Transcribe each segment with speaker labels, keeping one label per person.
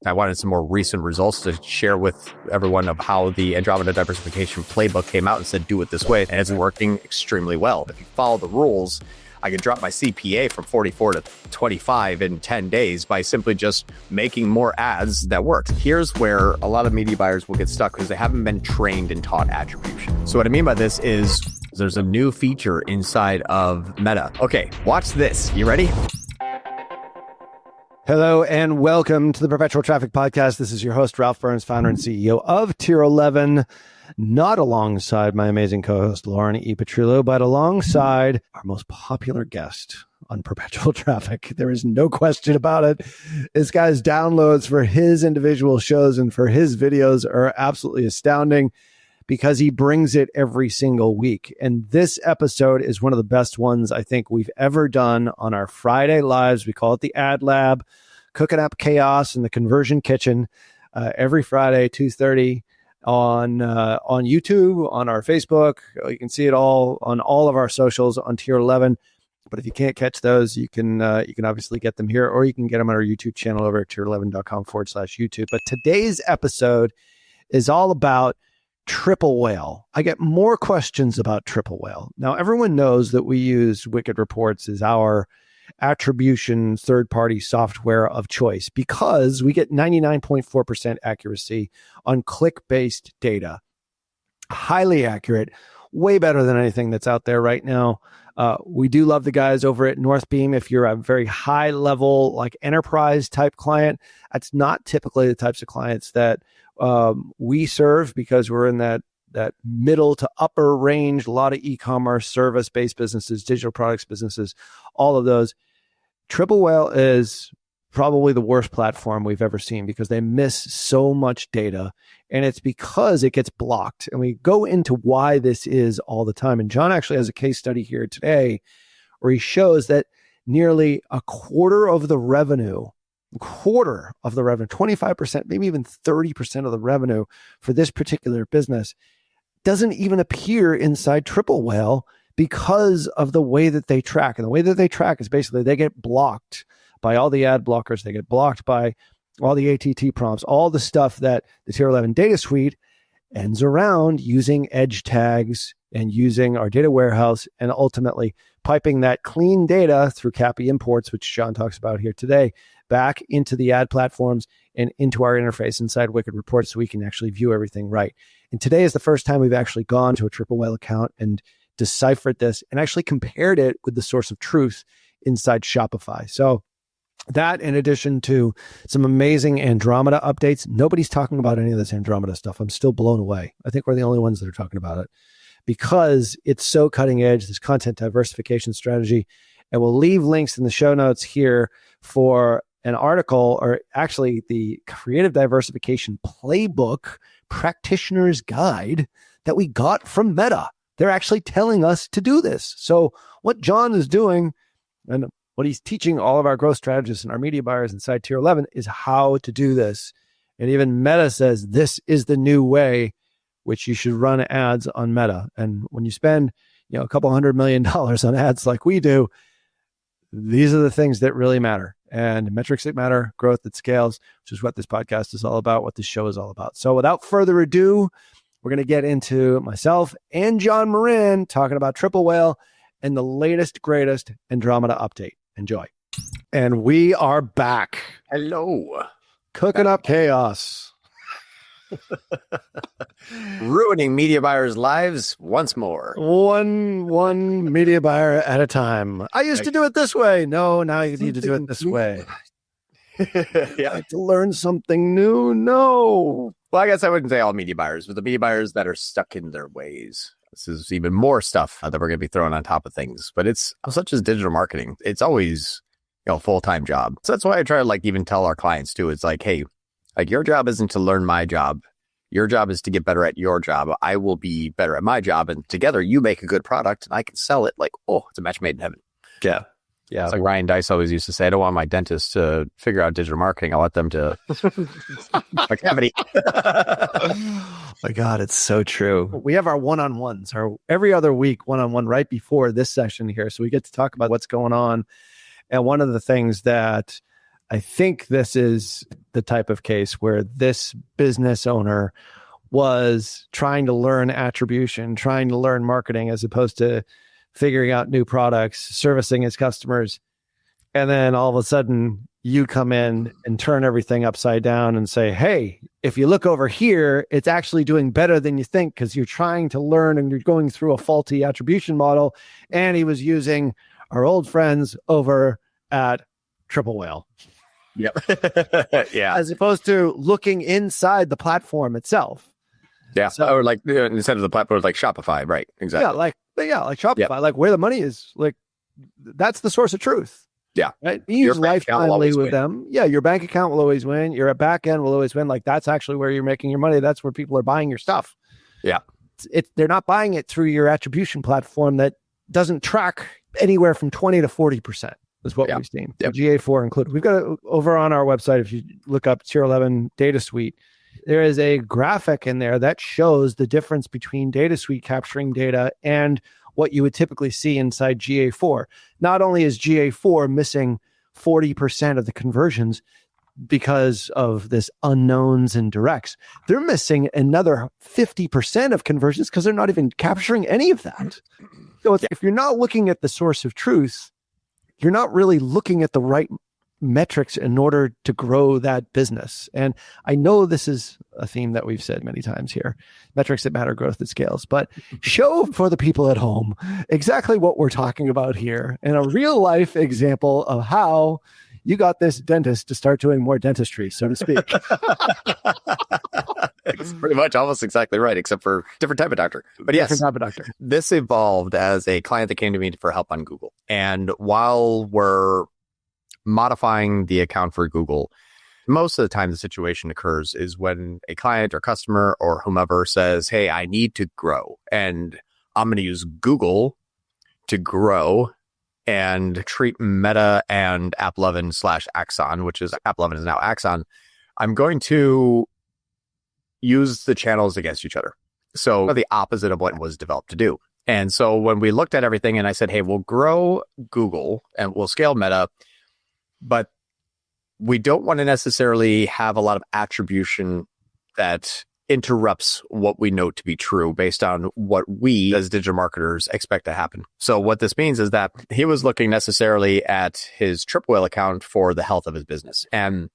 Speaker 1: I wanted some more recent results to share with everyone of how the Andromeda diversification playbook came out and said, do it this way. And it's working extremely well. If you follow the rules, I could drop my CPA from 44 to 25 in 10 days by simply just making more ads that work. Here's where a lot of media buyers will get stuck because they haven't been trained and taught attribution. So what I mean by this is there's a new feature inside of Meta. Okay, watch this. You ready?
Speaker 2: Hello and welcome to the Perpetual Traffic Podcast. This is your host, Ralph Burns, founder and CEO of Tier 11, not alongside my amazing co-host, Lauren E. Petrillo, but alongside our most popular guest on Perpetual Traffic. There is no question about it. This guy's downloads for his individual shows and for his videos are absolutely astounding because he brings it every single week. And this episode is one of the best ones I think we've ever done on our Friday lives. We call it the Ad Lab, cooking up chaos in the conversion kitchen every Friday, 2:30 on YouTube, on our Facebook. You can see it all on all of our socials on Tier 11. But if you can't catch those, you can obviously get them here, or you can get them on our YouTube channel over at tier11.com/YouTube. But today's episode is all about Triple Whale. I get more questions about Triple Whale. Now, everyone knows that we use Wicked Reports as our attribution third-party software of choice because we get 99.4% accuracy on click-based data. Highly accurate, way better than anything that's out there right now. We do love the guys over at Northbeam. If you're a very high-level, like enterprise-type client, that's not typically the types of clients that we serve because we're in that middle to upper range, a lot of e-commerce, service-based businesses, digital products businesses, all of those. Triple Whale is probably the worst platform we've ever seen because they miss so much data, and it's because it gets blocked. And we go into why this is all the time. And John actually has a case study here today where he shows that nearly a quarter of the revenue, 25%, maybe even 30% of the revenue for this particular business doesn't even appear inside Triple Whale because of the way that they track. And the way that they track is basically they get blocked by all the ad blockers. They get blocked by all the ATT prompts, all the stuff that the Tier 11 data suite ends around using edge tags and using our data warehouse and ultimately piping that clean data through CAPI imports, which John talks about here today, back into the ad platforms and into our interface inside Wicked Reports so we can actually view everything right. And today is the first time we've actually gone to a Triple Whale account and deciphered this and actually compared it with the source of truth inside Shopify. So that, in addition to some amazing Andromeda updates, nobody's talking about any of this Andromeda stuff. I'm still blown away. I think we're the only ones that are talking about it because it's so cutting edge, this content diversification strategy. And we'll leave links in the show notes here for an article, or actually the creative diversification playbook practitioner's guide that we got from Meta. They're actually telling us to do this. So what John is doing and what he's teaching all of our growth strategists and our media buyers inside Tier 11 is how to do this. And even Meta says this is the new way which you should run ads on Meta. And when you spend, a couple $100 million on ads like we do, these are the things that really matter. And metrics that matter, growth that scales, which is what this podcast is all about, what this show is all about. So without further ado, we're going to get into myself and John Moran talking about Triple Whale and the latest, greatest Andromeda update. Enjoy. And we are back.
Speaker 1: Hello.
Speaker 2: Cooking up chaos.
Speaker 1: Ruining media buyers' lives once more.
Speaker 2: One media buyer at a time. I used to do it this way. No, now you need to do it this way.
Speaker 1: Yeah.
Speaker 2: Like to learn something new? No.
Speaker 1: Well, I guess I wouldn't say all media buyers, but the media buyers that are stuck in their ways. This is even more stuff that we're going to be throwing on top of things. But it's such as digital marketing. It's always, a full-time job. So that's why I try to even tell our clients too. It's like, hey, your job isn't to learn my job. Your job is to get better at your job. I will be better at my job. And together you make a good product and I can sell it it's a match made in heaven.
Speaker 2: Yeah. Yeah.
Speaker 1: It's like Ryan Dice always used to say, I don't want my dentist to figure out digital marketing. I want them to my cavity.
Speaker 2: Oh my God, it's so true. We have our one-on-ones, our every other week one-on-one right before this session here. So we get to talk about what's going on. And one of the things that I think this is the type of case where this business owner was trying to learn attribution, trying to learn marketing, as opposed to figuring out new products, servicing his customers. And then all of a sudden you come in and turn everything upside down and say, hey, if you look over here, it's actually doing better than you think because you're trying to learn and you're going through a faulty attribution model. And he was using our old friends over at Triple Whale.
Speaker 1: Yep. Yeah.
Speaker 2: As opposed to looking inside the platform itself.
Speaker 1: Yeah. So, or like instead of the platform, like Shopify. Right. Exactly.
Speaker 2: Like Shopify, yep. Like where the money is, like that's the source of truth.
Speaker 1: Yeah.
Speaker 2: Right. You use lifetimely with them. Yeah. Your bank account will always win. Your back end will always win. Like that's actually where you're making your money. That's where people are buying your stuff.
Speaker 1: Yeah.
Speaker 2: They're not buying it through your attribution platform that doesn't track anywhere from 20 to 40%. Is what we've seen. Yep. GA4 included. We've got it over on our website. If you look up Tier 11 Data Suite, there is a graphic in there that shows the difference between Data Suite capturing data and what you would typically see inside GA4. Not only is GA4 missing 40% of the conversions because of this unknowns and directs, they're missing another 50% of conversions because they're not even capturing any of that. So if you're not looking at the source of truth, you're not really looking at the right metrics in order to grow that business. And I know this is a theme that we've said many times here, metrics that matter, growth that scales, but show for the people at home exactly what we're talking about here and a real life example of how you got this dentist to start doing more dentistry, so to speak.
Speaker 1: It's pretty much almost exactly right, except for different type of doctor. But yes,
Speaker 2: different type of doctor.
Speaker 1: This evolved as a client that came to me for help on Google. And while we're modifying the account for Google, most of the time the situation occurs is when a client or customer or whomever says, hey, I need to grow and I'm going to use Google to grow and treat Meta and App11/Axon, which is App11 is now Axon. I'm going to use the channels against each other. So the opposite of what was developed to do. And so when we looked at everything and I said, hey, we'll grow Google and we'll scale Meta, but we don't want to necessarily have a lot of attribution that interrupts what we know to be true based on what we as digital marketers expect to happen. So what this means is that he was looking necessarily at his Triple Whale account for the health of his business. And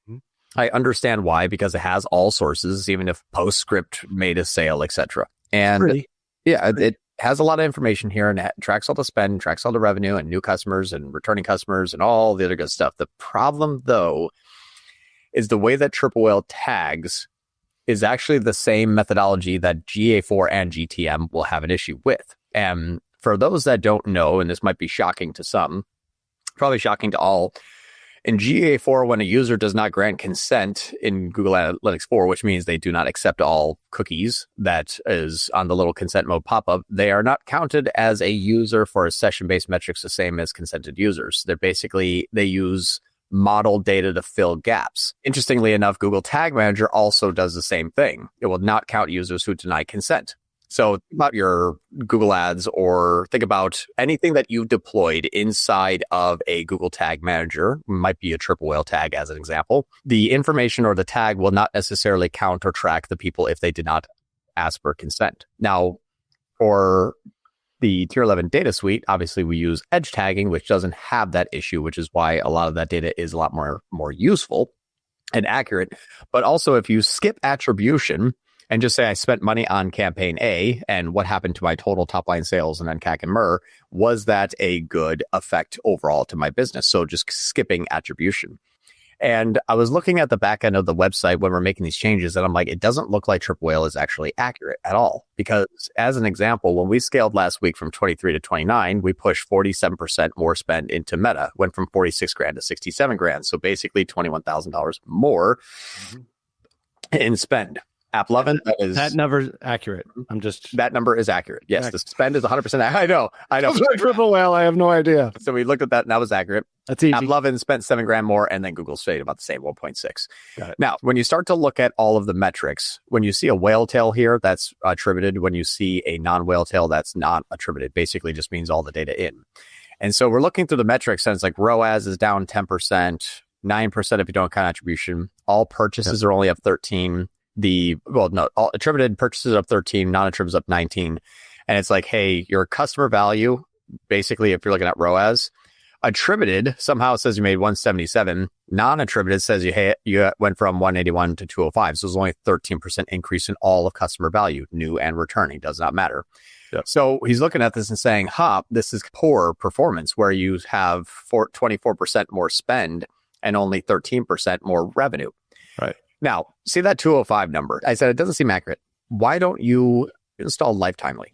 Speaker 1: I understand why, because it has all sources, even if Postscript made a sale, etc. And it has a lot of information here and it tracks all the spend, tracks all the revenue and new customers and returning customers and all the other good stuff. The problem, though, is the way that Triple Whale tags is actually the same methodology that GA4 and GTM will have an issue with. And for those that don't know, and this might be shocking to some, probably shocking to all, in GA4, when a user does not grant consent in Google Analytics 4, which means they do not accept all cookies that is on the little consent mode pop-up, they are not counted as a user for a session-based metrics the same as consented users. They use model data to fill gaps. Interestingly enough, Google Tag Manager also does the same thing. It will not count users who deny consent. So think about your Google Ads or think about anything that you've deployed inside of a Google Tag Manager, might be a Triple Whale tag as an example. The information or the tag will not necessarily count or track the people if they did not ask for consent. Now, for the Tier 11 Data Suite, obviously we use edge tagging, which doesn't have that issue, which is why a lot of that data is a lot more useful and accurate. But also if you skip attribution and just say I spent money on campaign A and what happened to my total top line sales and then CAC and MER, was that a good effect overall to my business? So just skipping attribution. And I was looking at the back end of the website when we're making these changes, and I'm like, it doesn't look like Triple Whale is actually accurate at all. Because as an example, when we scaled last week from 23 to 29, we pushed 47% more spend into Meta, went from 46 grand to 67 grand. So basically $21,000 more in spend. App11,
Speaker 2: that number's accurate.
Speaker 1: That number is accurate. Yes, the spend is 100%. I know.
Speaker 2: Triple Whale, I have no idea.
Speaker 1: So we looked at that and that was accurate.
Speaker 2: That's easy.
Speaker 1: App11 spent 7 grand more and then Google stayed about the same, 1.6.
Speaker 2: Got it.
Speaker 1: Now, when you start to look at all of the metrics, when you see a whale tail here, that's attributed. When you see a non-whale tail, that's not attributed. Basically just means all the data in. And so we're looking through the metrics and it's like ROAS is down 10%, 9% if you don't count attribution. all purchases are only up 13. All attributed purchases are up 13, non-attributed up 19. And it's like, hey, your customer value, basically, if you're looking at ROAS, attributed somehow says you made 177. Non-attributed says you went from 181 to 205. So there's only a 13% increase in all of customer value, new and returning. Does not matter. Yep. So he's looking at this and saying, this is poor performance where you have 24% more spend and only 13% more revenue.
Speaker 2: Right.
Speaker 1: Now, see that 205 number? I said it doesn't seem accurate. Why don't you install Lifetimely?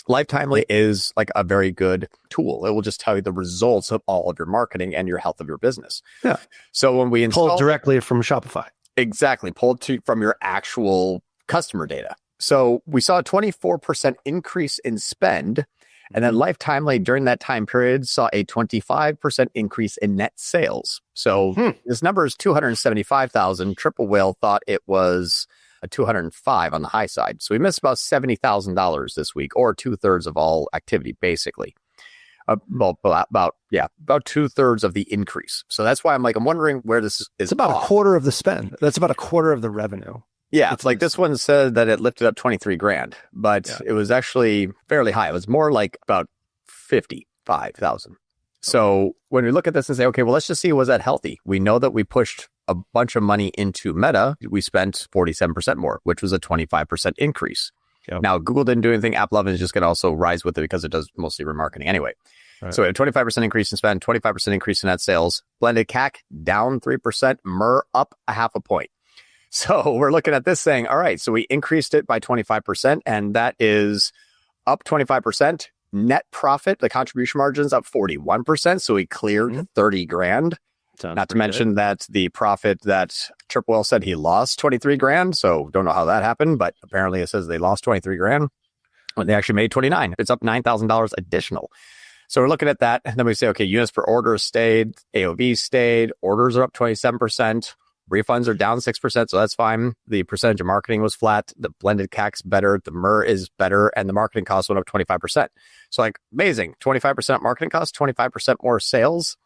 Speaker 1: Lifetimely is like a very good tool. It will just tell you the results of all of your marketing and your health of your business.
Speaker 2: Yeah.
Speaker 1: So when we install
Speaker 2: pulled directly from Shopify.
Speaker 1: Exactly. Pulled from your actual customer data. So we saw a 24% increase in spend. And then Lifetimely during that time period saw a 25% increase in net sales. So this number is 275,000. Triple Whale thought it was a 205 on the high side. So we missed about $70,000 this week, or 2/3 of all activity, basically. About 2/3 of the increase. So that's why I'm wondering where this is.
Speaker 2: It's about a quarter of the spend. That's about a quarter of the revenue.
Speaker 1: Yeah, it's like this one said that it lifted up 23,000, but it was actually fairly high. It was more like about 55,000. So when we look at this and say, okay, well, let's just see, was that healthy? We know that we pushed a bunch of money into Meta. We spent 47% more, which was a 25% increase. Yep. Now, Google didn't do anything. App Love is just going to also rise with it because it does mostly remarketing anyway. Right. So a 25% increase in spend, 25% increase in net sales. Blended CAC down 3%, MER up 0.5 point. So we're looking at this saying, all right, so we increased it by 25%, and that is up 25%. Net profit, the contribution margins up 41%. So we cleared 30 grand. Not to mention that the profit that Triple L said he lost 23 grand. So don't know how that happened, but apparently it says they lost 23 grand when they actually made 29. It's up $9,000 additional. So we're looking at that. And then we say, okay, units per order stayed, AOV stayed, orders are up 27%. Refunds are down 6%, so that's fine. The percentage of marketing was flat. The blended CAC's better. The MER is better. And the marketing cost went up 25%. So amazing. 25% marketing cost, 25% more sales,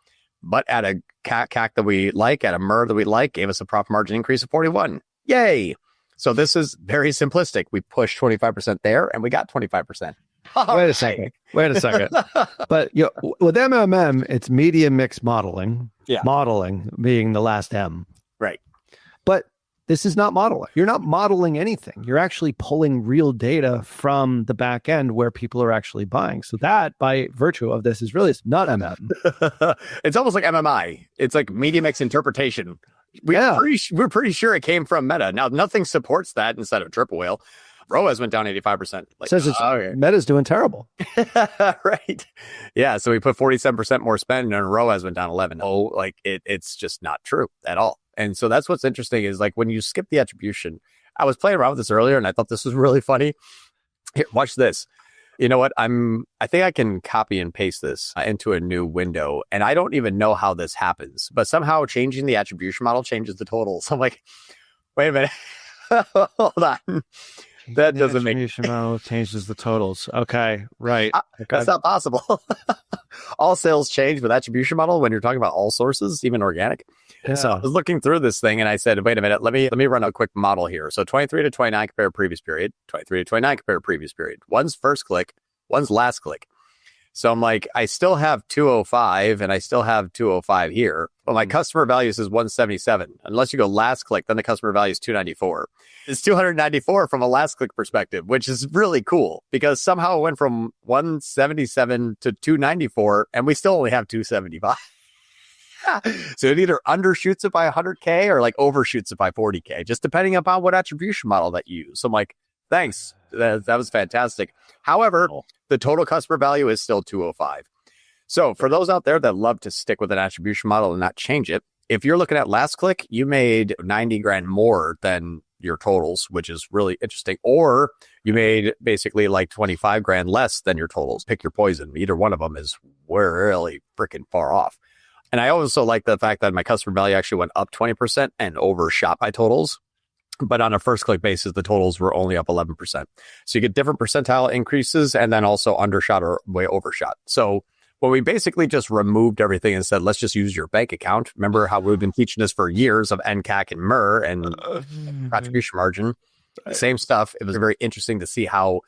Speaker 1: but at a CAC that we like, at a MER that we like, gave us a profit margin increase of 41. Yay. So this is very simplistic. We pushed 25% there and we got 25%.
Speaker 2: Wait a second. But with MMM, it's media mix modeling. Yeah. Modeling being the last M.
Speaker 1: Right.
Speaker 2: But this is not modeling. You're not modeling anything. You're actually pulling real data from the back end where people are actually buying. So that, by virtue of this, is really not MM.
Speaker 1: It's almost like MMI. It's like media mix interpretation. We're pretty sure it came from Meta. Now, nothing supports that inside of Triple Whale. ROAS went down 85%.
Speaker 2: Says Meta's doing terrible.
Speaker 1: Right. Yeah. So we put 47% more spend and ROAS went down 11. It's just not true at all. And so that's what's interesting is when you skip the attribution, I was playing around with this earlier and I thought this was really funny. Here, watch this. You know what? I think I can copy and paste this into a new window. And I don't even know how this happens, but somehow changing the attribution model changes the totals. I'm like, wait a minute. Hold on. That doesn't make
Speaker 2: attribution model changes the totals. Okay, right.
Speaker 1: That's not possible. All sales change with attribution model when you're talking about all sources, even organic. Yeah. So I was looking through this thing and I said, wait a minute, let me run a quick model here. So 23 to 29 compare previous period, 23 to 29 compare previous period. One's first click, one's last click. So I'm like, I still have 205 and I still have 205 here. But my customer value says 177. Unless you go last click, then the customer value is 294. It's 294 from a last click perspective, which is really cool because somehow it went from 177 to 294 and we still only have 275. So it either undershoots it by 100K or overshoots it by 40K, just depending upon what attribution model that you use. So I'm like, thanks. That was fantastic. However, the total customer value is still 205. So for those out there that love to stick with an attribution model and not change it, if you're looking at last click, you made 90 grand more than your totals, which is really interesting. Or you made basically 25 grand less than your totals. Pick your poison. Either one of them is really freaking far off. And I also like the fact that my customer value actually went up 20% and overshot my totals. But on a first click basis, the totals were only up 11%. So you get different percentile increases and then also undershot or way overshot. So Well, we basically just removed everything and said, let's just use your bank account. Remember how we've been teaching this for years of NCAC and MER and attribution margin, same stuff. It was very interesting to see how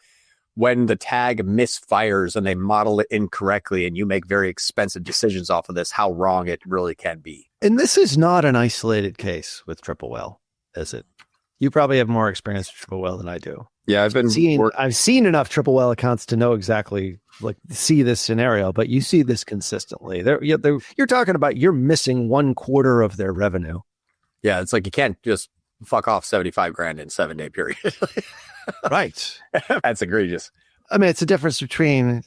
Speaker 1: when the tag misfires and they model it incorrectly and you make very expensive decisions off of this, how wrong it really can be.
Speaker 2: And this is not an isolated case with triple well, is it? You probably have more experience with triple well than I do.
Speaker 1: Yeah,
Speaker 2: I've seen enough triple well accounts to know exactly, like, see this scenario, but you see this consistently. You're talking about you're missing 1/4 of their revenue.
Speaker 1: Yeah, it's like you can't just fuck off 75 grand in 7-day period.
Speaker 2: Right.
Speaker 1: That's egregious.
Speaker 2: I mean, it's a difference between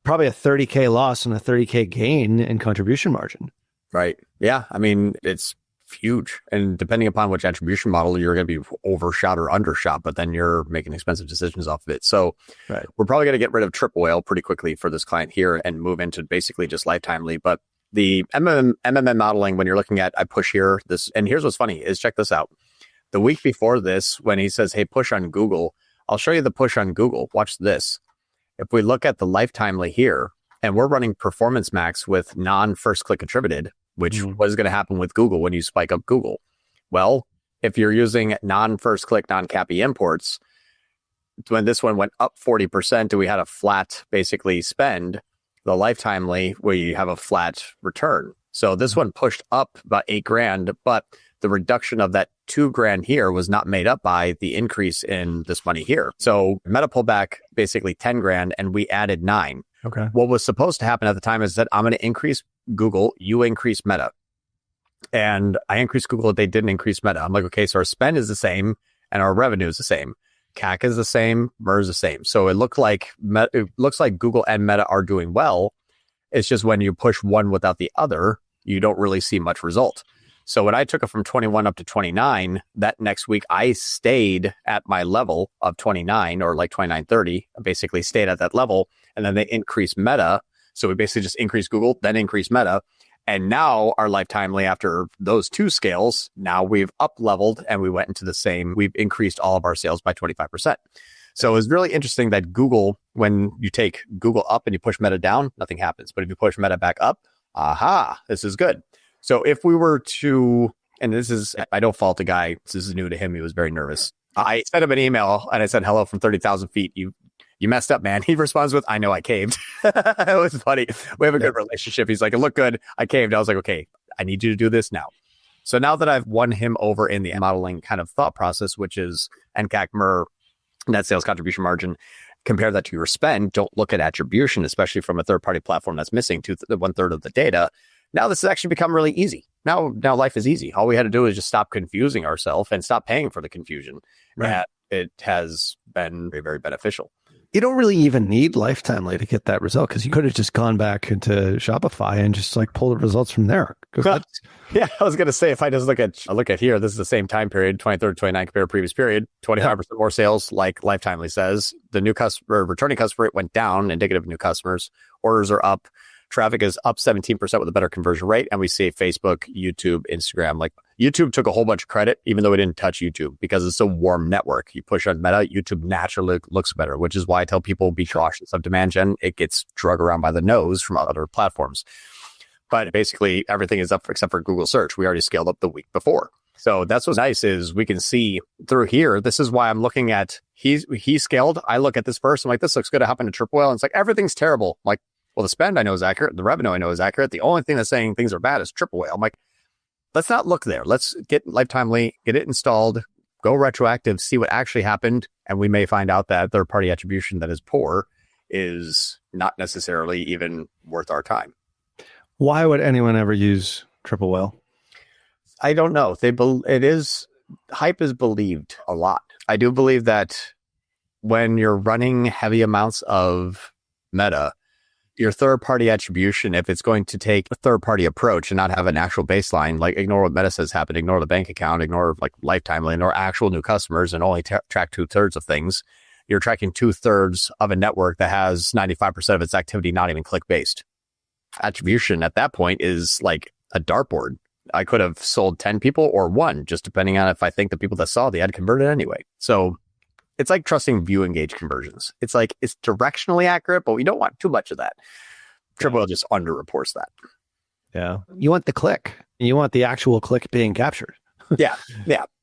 Speaker 2: probably a 30K loss and a 30K gain in contribution margin.
Speaker 1: Right. Yeah. I mean, it's huge. And depending upon which attribution model, you're going to be overshot or undershot, but then you're making expensive decisions off of it. So we're probably going to get rid of triple whale pretty quickly for this client here and move into basically just lifetimely. But the MMM modeling, when you're looking at, I push here, this, and here's what's funny is check this out. The week before this, when he says, hey, push on Google, I'll show you the push on Google. Watch this. If we look at the lifetimely here, and we're running performance max with non-first click attributed, which was going to happen with Google when you spike up Google. Well, if you're using non-first click, non-CAPI imports, when this one went up 40%, we had a flat basically spend, the lifetimely where you have a flat return. So this one pushed up about 8 grand, but the reduction of that 2 grand here was not made up by the increase in this money here. So Meta pulled back basically 10 grand and we added 9.
Speaker 2: Okay.
Speaker 1: What was supposed to happen at the time is that I'm going to increase Google, you increase Meta. And I increased Google, they didn't increase Meta. I'm like, okay, so our spend is the same and our revenue is the same. CAC is the same, MER is the same. So it looks like Google and Meta are doing well. It's just when you push one without the other, you don't really see much result. So when I took it from 21 up to 29, that next week I stayed at my level of 29 or like 29.30, basically stayed at that level. And then they increased Meta. So we basically just increased Google, then increased Meta. And now our lifetimely after those 2 scales, now we've up leveled and we went into the same, we've increased all of our sales by 25%. So it was really interesting that Google, when you take Google up and you push Meta down, nothing happens. But if you push Meta back up, this is good. So if we were to, and this is, I don't fault the guy. This is new to him. He was very nervous. I sent him an email and I said, hello from 30,000 feet. You messed up, man. He responds with, I know I caved. It was funny. We have a good relationship. He's like, it looked good. I caved. I was like, okay, I need you to do this now. So now that I've won him over in the modeling kind of thought process, which is NCAC, MER, net sales contribution margin, compare that to your spend. Don't look at attribution, especially from a third-party platform that's missing 1/3 of the data. Now this has actually become really easy. Now life is easy. All we had to do is just stop confusing ourselves and stop paying for the confusion. Right. It has been very, very beneficial.
Speaker 2: You don't really even need lifetimely to get that result because you could have just gone back into Shopify and just like pull the results from there.
Speaker 1: Yeah, I was going to say, if I just look at here, this is the same time period, 23rd, 29 compared to previous period, 25% more sales, like lifetimely says. The new customer, returning customer rate went down, indicative of new customers. Orders are up. Traffic is up 17% with a better conversion rate. And we see Facebook, YouTube, Instagram. Like YouTube took a whole bunch of credit, even though we didn't touch YouTube because it's a warm network. You push on Meta, YouTube naturally looks better, which is why I tell people be cautious of demand gen. It gets drug around by the nose from other platforms. But basically everything is up except for Google search. We already scaled up the week before. So that's what's nice is we can see through here. This is why I'm looking at, he scaled. I look at this first. I'm like, this looks good. It happened to triple whale. And it's like, everything's terrible. I'm like, well, the spend I know is accurate. The revenue I know is accurate. The only thing that's saying things are bad is triple whale. I'm like, let's not look there. Let's get lifetimely, get it installed, go retroactive, see what actually happened. And we may find out that third-party attribution that is poor is not necessarily even worth our time.
Speaker 2: Why would anyone ever use triple whale?
Speaker 1: I don't know. Hype is believed a lot. I do believe that when you're running heavy amounts of Meta, your third-party attribution, if it's going to take a third-party approach and not have an actual baseline, like ignore what Meta says happened, ignore the bank account, ignore like lifetimely, ignore actual new customers, and only track 2/3 of things, you're tracking 2/3 of a network that has 95% of its activity not even click-based. Attribution at that point is like a dartboard. I could have sold 10 people or 1, just depending on if I think the people that saw the ad converted anyway. So it's like trusting view engage conversions. It's like, it's directionally accurate, but we don't want too much of that. Triple just underreports that.
Speaker 2: Yeah. You want the click. You want the actual click being captured.
Speaker 1: Yeah.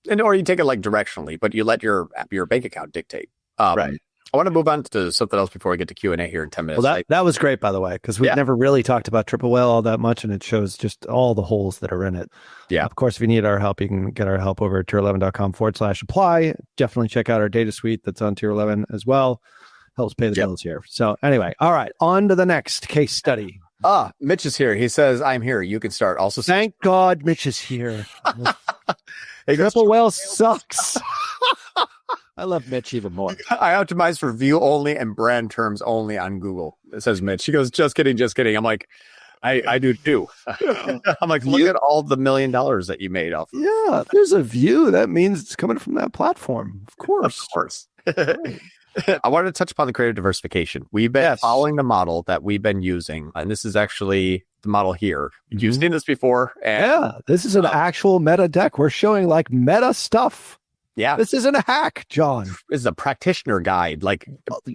Speaker 1: And or you take it like directionally, but you let your bank account dictate.
Speaker 2: Right.
Speaker 1: I want to move on to something else before we get to Q&A here in 10 minutes.
Speaker 2: Well, that was great, by the way, because we've never really talked about Triple Whale all that much, and it shows just all the holes that are in it.
Speaker 1: Yeah.
Speaker 2: Of course, if you need our help, you can get our help over at tier11.com/apply. Definitely check out our data suite that's on Tier 11 as well. Helps pay the bills here. So anyway, all right, on to the next case study.
Speaker 1: Mitch is here. He says, I'm here. You can start. Also,
Speaker 2: thank God Mitch is here. Triple Whale sucks. I love Mitch even more.
Speaker 1: I optimize for view only and brand terms only on Google. It says Mitch. He goes, just kidding. I'm like, I do too. I'm like, look at all the $1 million that you made off.
Speaker 2: Yeah, if there's a view, that means it's coming from that platform. Of course.
Speaker 1: Right. I wanted to touch upon the creative diversification. We've been following the model that we've been using, and this is actually the model here. You've seen this before. And,
Speaker 2: this is an actual meta deck. We're showing like meta stuff.
Speaker 1: Yeah.
Speaker 2: This isn't a hack, John.
Speaker 1: This is a practitioner guide. Like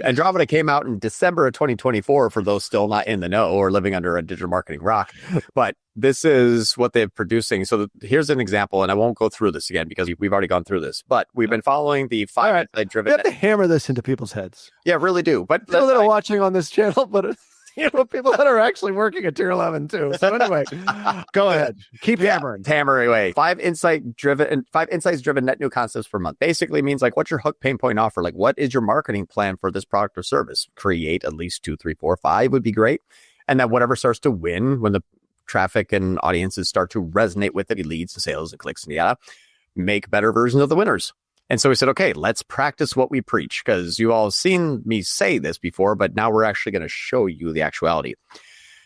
Speaker 1: Andromeda came out in December of 2024 for those still not in the know or living under a digital marketing rock. But this is what they're producing. So here's an example, and I won't go through this again because we've already gone through this. But we've been following the 5 insight driven.
Speaker 2: We have to hammer this into people's heads.
Speaker 1: Yeah, really do. But
Speaker 2: people that are watching on this channel, but people that are actually working at Tier 11 too. So anyway, go ahead. Keep hammering.
Speaker 1: Hammer away. 5 insights driven net new concepts per month. Basically means like, what's your hook, pain point, offer? Like, what is your marketing plan for this product or service? Create at least 2, 3, 4, 5 would be great. And then whatever starts to win when the traffic and audiences start to resonate with it, leads and sales and clicks and yada, make better versions of the winners. And so we said, okay, let's practice what we preach, because you all have seen me say this before, but now we're actually going to show you the actuality.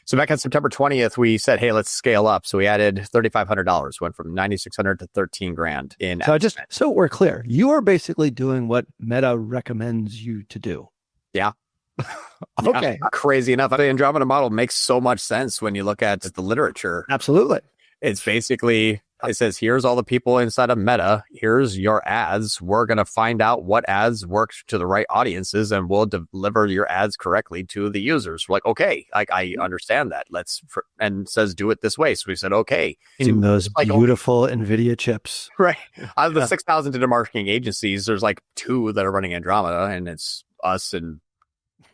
Speaker 1: So back on September 20th, we said, hey, let's scale up. So we added $3,500, went from $9,600 to $13,000 in.
Speaker 2: So we're clear. You are basically doing what Meta recommends you to do.
Speaker 1: Yeah.
Speaker 2: Okay.
Speaker 1: Yeah, crazy enough. The Andromeda model makes so much sense when you look at the literature.
Speaker 2: Absolutely.
Speaker 1: It's basically, it says, here's all the people inside of Meta. Here's your ads. We're going to find out what ads work to the right audiences, and we'll deliver your ads correctly to the users. We're like, okay, I understand that. And it says, do it this way. So we said, okay.
Speaker 2: In those beautiful NVIDIA chips.
Speaker 1: Right. Out of the 6,000 digital marketing agencies, there's like 2 that are running Andromeda, and it's us and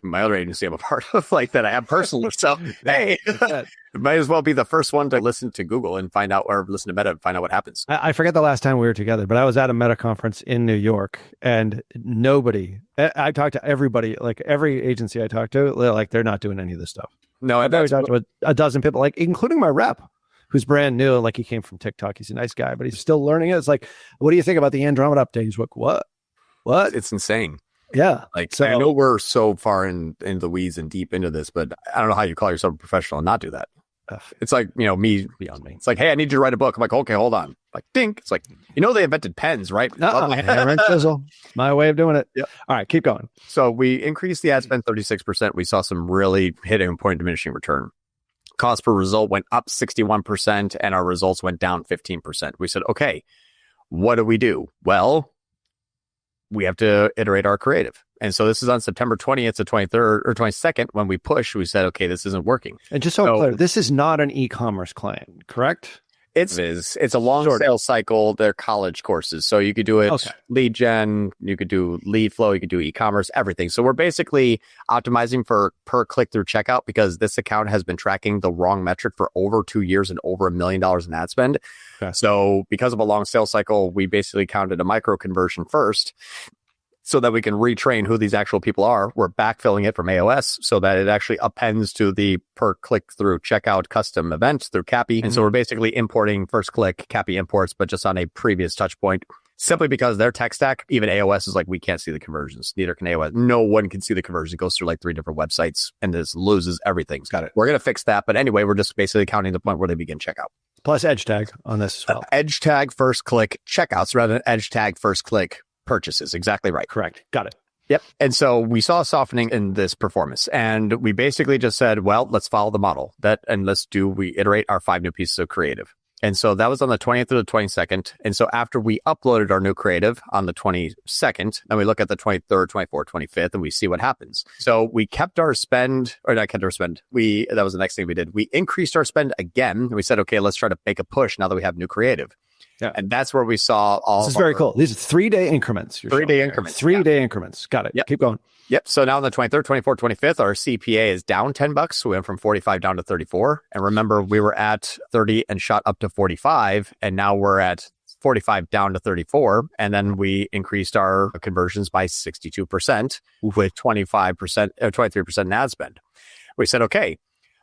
Speaker 1: my other agency I'm a part of, like, that I have personally. So, hey, it might as well be the first one to listen to Google and find out, or listen to Meta and find out what happens.
Speaker 2: I forget the last time we were together, but I was at a Meta conference in New York, and I talked to everybody, like every agency I talked to, like, they're not doing any of this stuff.
Speaker 1: No,
Speaker 2: I talked to a dozen people, like, including my rep, who's brand new. Like, he came from TikTok. He's a nice guy, but he's still learning it. It's like, what do you think about the Andromeda update? He's like, what?
Speaker 1: It's insane.
Speaker 2: Yeah.
Speaker 1: Like, so, I know we're so far in the weeds and deep into this, but I don't know how you call yourself a professional and not do that. It's like, me beyond me. It's like, hey, I need you to write a book. I'm like, okay, hold on. Like, dink. It's like, they invented pens, right?
Speaker 2: Hammer and chisel. My way of doing it.
Speaker 1: Yep.
Speaker 2: All right, keep going.
Speaker 1: So we increased the ad spend 36%. We saw some really hitting point diminishing return. Cost per result went up 61%, and our results went down 15%. We said, okay, what do we do? Well, we have to iterate our creative. And so this is on September 20th to 23rd or 22nd. When we pushed, we said, okay, this isn't working.
Speaker 2: And just so I'm clear, this is not an e-commerce client, correct?
Speaker 1: It's a long sales cycle. They're college courses. So you could do it lead gen, you could do lead flow, you could do e-commerce, everything. So we're basically optimizing for per click through checkout, because this account has been tracking the wrong metric for over 2 years and over $1 million in ad spend. Okay. So because of a long sales cycle, we basically counted a micro conversion first, so that we can retrain who these actual people are. We're backfilling it from AOS so that it actually appends to the per click through checkout custom event through CAPI. Mm-hmm. And so we're basically importing first click CAPI imports, but just on a previous touch point, simply because their tech stack, even AOS is like, we can't see the conversions. Neither can AOS. No one can see the conversion. It goes through like 3 different websites and this loses everything.
Speaker 2: Got it.
Speaker 1: We're going to fix that. But anyway, we're just basically counting the point where they begin checkout.
Speaker 2: Plus edge tag on this as well.
Speaker 1: Edge tag first click checkouts rather than edge tag first click purchases. Exactly right.
Speaker 2: Correct. Got it.
Speaker 1: Yep. And so we saw a softening in this performance, and we basically just said, well, let's follow the model we iterate our 5 new pieces of creative. And so that was on the 20th to the 22nd. And so after we uploaded our new creative on the 22nd, then we look at the 23rd, 24th, 25th, and we see what happens. So we kept our spend, or not kept our spend. That was the next thing we did. We increased our spend again. We said, okay, let's try to make a push now that we have new creative. Yeah. And that's where we saw all.
Speaker 2: This is very cool. These are 3-day increments.
Speaker 1: 3-day increments.
Speaker 2: 3-day increments. Got it. Yep. Keep going.
Speaker 1: Yep. So now on the 23rd, 24th, 25th, our CPA is down $10. So we went from 45 down to 34. And remember, we were at 30 and shot up to 45. And now we're at 45 down to 34. And then we increased our conversions by 62% with 25% or 23% in ad spend. We said, okay,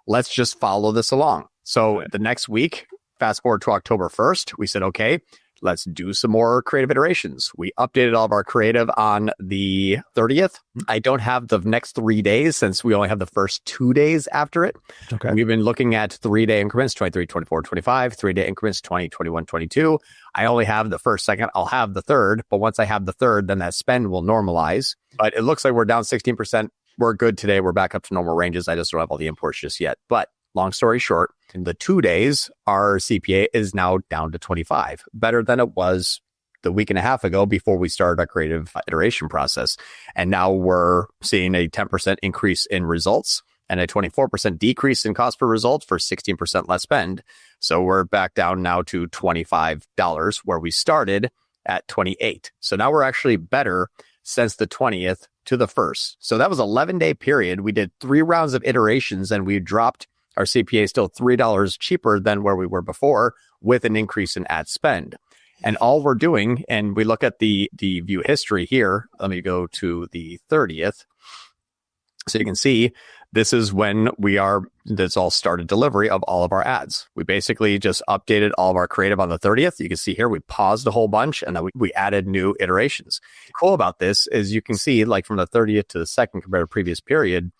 Speaker 1: let's just follow this along. So the next week, fast forward to October 1st, we said, okay, let's do some more creative iterations. We updated all of our creative on the 30th. I don't have the next 3 days since we only have the first 2 days after it. Okay. We've been looking at 3-day increments, 23, 24, 25, 3-day increments, 20, 21, 22. I only have the first, second. I'll have the third. But once I have the third, then that spend will normalize. But it looks like we're down 16%. We're good today. We're back up to normal ranges. I just don't have all the imports just yet. But long story short, in the 2 days, our CPA is now down to 25, better than it was the week and a half ago before we started our creative iteration process. And now we're seeing a 10% increase in results and a 24% decrease in cost per result for 16% less spend. So we're back down now to $25 where we started at 28. So now we're actually better since the 20th to the 1st. So that was an 11-day period. We did 3 rounds of iterations and we dropped our CPA still $3 cheaper than where we were before with an increase in ad spend. And all we're doing, and we look at the view history here. Let me go to the 30th. So you can see this is when that's all started delivery of all of our ads. We basically just updated all of our creative on the 30th. You can see here, we paused a whole bunch and then we added new iterations. Cool about this is you can see like from the 30th to the 2nd compared to previous period,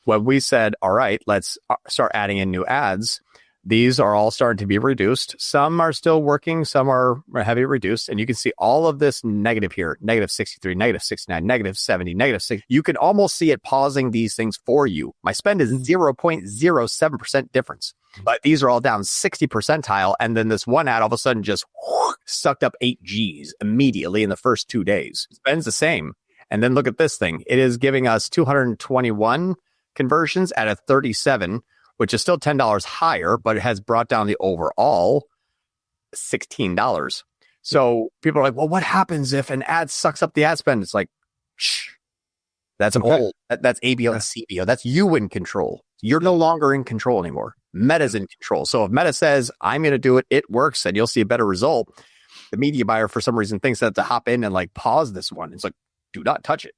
Speaker 1: when we said, all right, let's start adding in new ads, these are all starting to be reduced. Some are still working. Some are heavy reduced. And you can see all of this negative here, negative 63, negative 69, negative 70, negative 6. You can almost see it pausing these things for you. My spend is 0.07% difference, but these are all down 60 percentile. And then this one ad all of a sudden just sucked up 8 Gs immediately in the first 2 days. Spend's the same. And then look at this thing. It is giving us 221 conversions at a 37, which is still $10 higher, but it has brought down the overall $16. So people are like, well, what happens if an ad sucks up the ad spend? It's like, shh, that's old. That's ABO and CBO. That's you in control. You're no longer in control anymore. Meta's in control. So if Meta says, I'm going to do it, it works, and you'll see a better result, the media buyer, for some reason, thinks that to hop in and like pause this one. It's like, do not touch it.